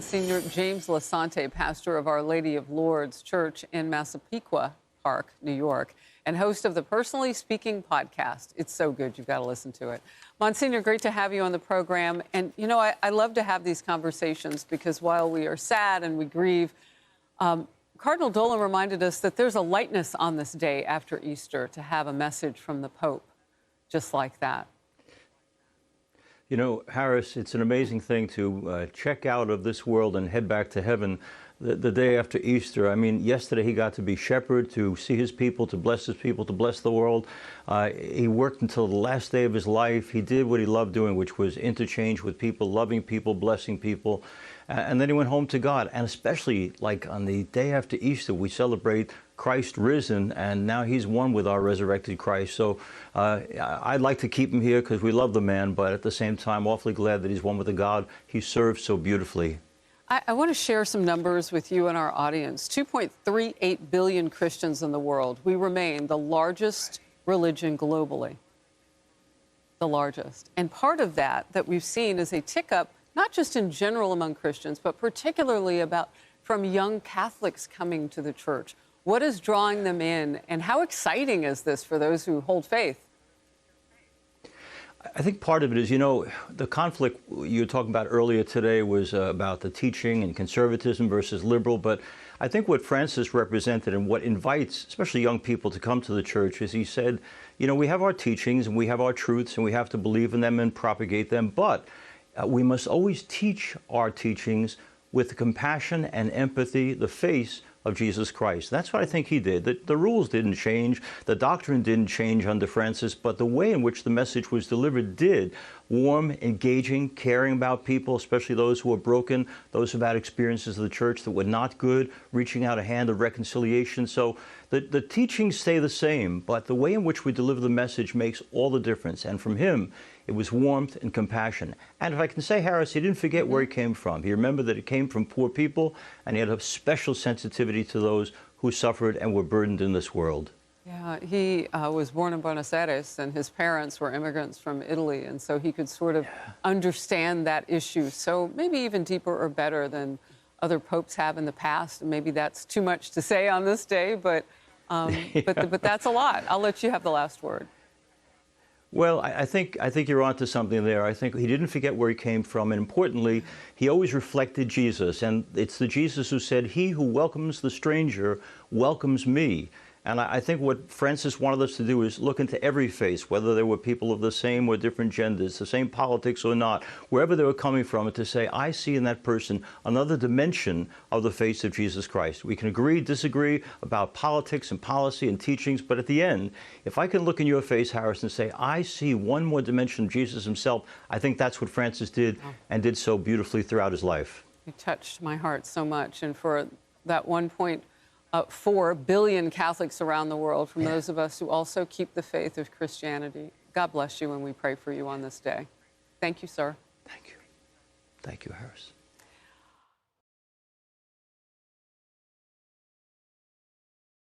Senior James Lisante, pastor of Our Lady of Lourdes Church in Massapequa Park, New York, and host of the Personally Speaking podcast. It's so good. You've got to listen to it. Monsignor, great to have you on the program. And, you know, I love to have these conversations because while we are sad and we grieve, Cardinal Dolan reminded us that there's a lightness on this day after Easter to have a message from the Pope just like that. You know, Harris, it's an amazing thing to check out of this world and head back to heaven the day after Easter. I mean, yesterday he got to be shepherd, to see his people, to bless the world. He worked until the last day of his life. He did what he loved doing, which was interchange with people, loving people, blessing people. And then he went home to God. And especially like on the day after Easter, we celebrate Christ risen, and now he's one with our resurrected Christ. So I'd like to keep him here because we love the man, but at the same time, awfully glad that he's one with the God he serves so beautifully. I want to share some numbers with you and our audience. 2.38 billion Christians in the world. We remain the largest religion globally. The largest. And part of that we've seen is a tick up, not just in general among Christians, but particularly from young Catholics coming to the church. What is drawing them in, and how exciting is this for those who hold faith? I think part of it is, you know, the conflict you were talking about earlier today was about the teaching and conservatism versus liberal. But I think what Francis represented and what invites, especially young people, to come to the church is he said, you know, we have our teachings and we have our truths and we have to believe in them and propagate them. But we must always teach our teachings with the compassion and empathy, the face of Jesus Christ. That's what I think he did. The rules didn't change, the doctrine didn't change under Francis, but the way in which the message was delivered did. Warm, engaging, caring about people, especially those who are broken, those who've had experiences of the church that were not good, reaching out a hand of reconciliation. So the teachings stay the same, but the way in which we deliver the message makes all the difference. And from him, it was warmth and compassion. And if I can say, Harris, he didn't forget where he came from. He remembered that it came from poor people, and he had a special sensitivity to those who suffered and were burdened in this world. Yeah, he was born in Buenos Aires, and his parents were immigrants from Italy, and so he could sort of understand that issue. So maybe even deeper or better than other popes have in the past. And maybe that's too much to say on this day, but that's a lot. I'll let you have the last word. Well, I think you're onto something there. I think he didn't forget where he came from, and importantly, he always reflected Jesus. And it's the Jesus who said, "He who welcomes the stranger welcomes me." And I think what Francis wanted us to do is look into every face, whether there were people of the same or different genders, the same politics or not, wherever they were coming from, and to say, I see in that person another dimension of the face of Jesus Christ. We can agree, disagree about politics and policy and teachings, but at the end, if I can look in your face, Harris, and say, I see one more dimension of Jesus himself, I think that's what Francis did and did so beautifully throughout his life. It touched my heart so much. And for that 1.4 billion Catholics around the world, from those of us who also keep the faith of Christianity, God bless you, and we pray for you on this day. Thank you, sir. Thank you. Thank you, Harris.